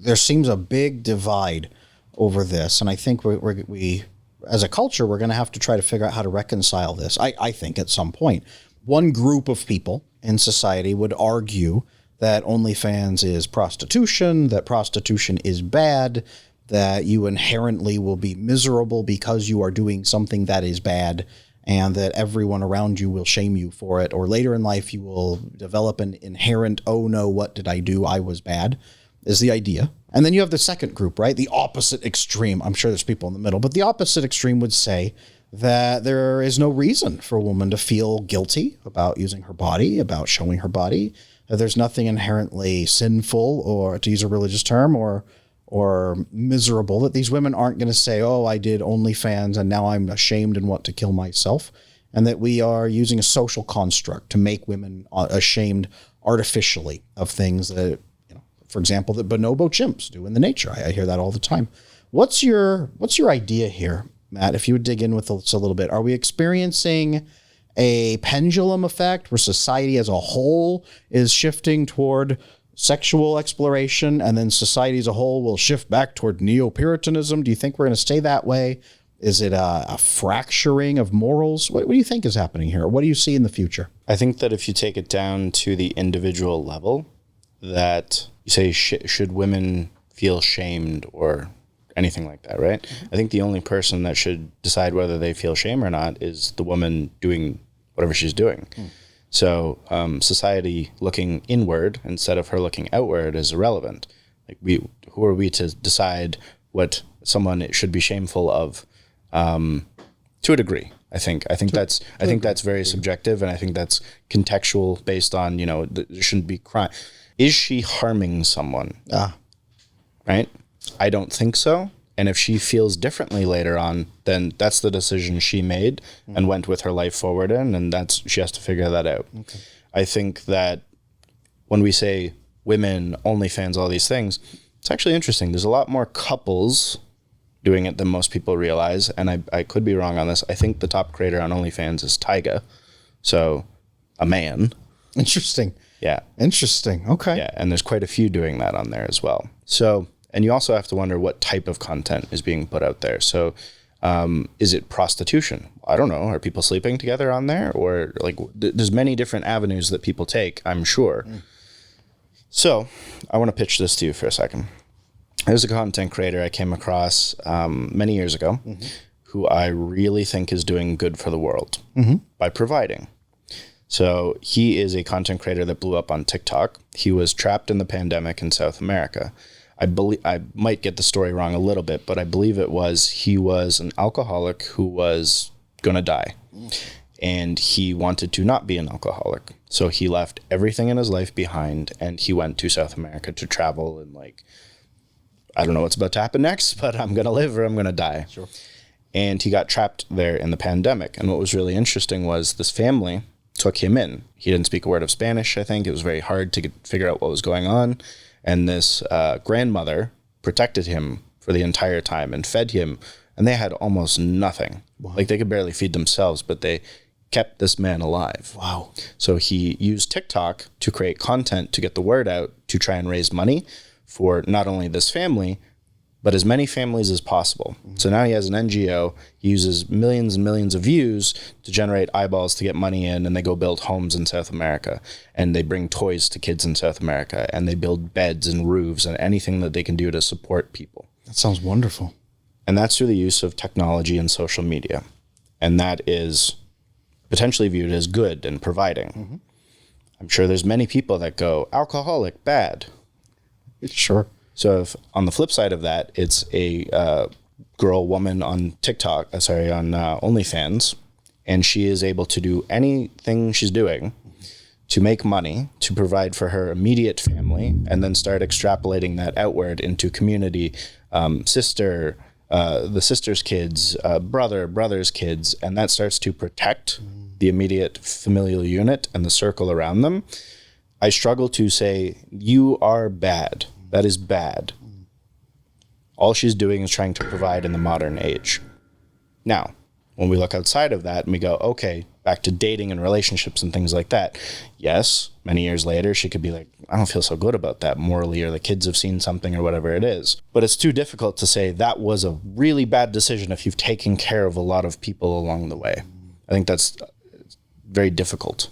there seems a big divide over this. And I think we as a culture, we're going to have to try to figure out how to reconcile this. I think at some point, one group of people in society would argue that OnlyFans is prostitution, that prostitution is bad, that you inherently will be miserable because you are doing something that is bad, and that everyone around you will shame you for it. Or later in life, you will develop an inherent, oh no, what did I do? I was bad, is the idea. And then you have the second group, right? The opposite extreme. I'm sure there's people in the middle, but the opposite extreme would say that there is no reason for a woman to feel guilty about using her body, about showing her body. That there's nothing inherently sinful, or to use a religious term, or miserable, that these women aren't going to say, oh, I did OnlyFans and now I'm ashamed and want to kill myself. And that we are using a social construct to make women ashamed artificially of things that, for example, that bonobo chimps do in the nature. I hear that all the time. What's your idea here, Matt? If you would dig in with us a little bit, are we experiencing a pendulum effect where society as a whole is shifting toward sexual exploration, and then society as a whole will shift back toward neo-Puritanism? Do you think we're going to stay that way? Is it a fracturing of morals? What do you think is happening here? What do you see in the future? I think that if you take it down to the individual level, that you say, should women feel shamed or anything like that, right? I think the only person that should decide whether they feel shame or not is the woman doing whatever she's doing. So society looking inward instead of her looking outward is irrelevant. Like who are we to decide what someone should be shameful of? To a degree, I think that's very subjective, and I think that's contextual based on there shouldn't be crime. Is she harming someone? Right? I don't think so. And if she feels differently later on, then that's the decision she made and went with her life forward in, and she has to figure that out. Okay. I think that when we say women, OnlyFans, all these things, it's actually interesting. There's a lot more couples doing it than most people realize, and I could be wrong on this. I think the top creator on OnlyFans is Tyga, so a man. Interesting. Yeah. Interesting. Okay. Yeah, and there's quite a few doing that on there as well. So... And you also have to wonder what type of content is being put out there. So is it prostitution? I don't know. Are people sleeping together on there? Or there's many different avenues that people take, I'm sure. So I want to pitch this to you for a second. There's a content creator I came across many years ago who I really think is doing good for the world by providing. So he is a content creator that blew up on TikTok. He was trapped in the pandemic in South America. I might get the story wrong a little bit, but I believe he was an alcoholic who was going to die. And he wanted to not be an alcoholic. So he left everything in his life behind, and he went to South America to travel and I don't know what's about to happen next, but I'm going to live or I'm going to die. Sure. And he got trapped there in the pandemic. And what was really interesting was this family took him in. He didn't speak a word of Spanish, I think. It was very hard to figure out what was going on. And this grandmother protected him for the entire time and fed him. And they had almost nothing. Wow. They could barely feed themselves, but they kept this man alive. Wow. So he used TikTok to create content to get the word out to try and raise money for not only this family, but as many families as possible. So now he has an NGO. He uses millions and millions of views to generate eyeballs to get money in, and they go build homes in South America, and they bring toys to kids in South America, and they build beds and roofs and anything that they can do to support people. That sounds wonderful. And that's through the use of technology and social media. And that is potentially viewed as good and providing. I'm sure there's many people that go, alcoholic, bad. Sure. So if on the flip side of that, it's a woman on TikTok, on OnlyFans, and she is able to do anything she's doing to make money, to provide for her immediate family, and then start extrapolating that outward into community, sister, the sister's kids, brother's kids, and that starts to protect the immediate familial unit and the circle around them. I struggle to say, you are bad. That is bad. All she's doing is trying to provide in the modern age. Now, when we look outside of that and we go, okay, back to dating and relationships and things like that. Yes, many years later, she could be like, I don't feel so good about that morally, or the kids have seen something or whatever it is. But it's too difficult to say that was a really bad decision if you've taken care of a lot of people along the way. I think that's very difficult.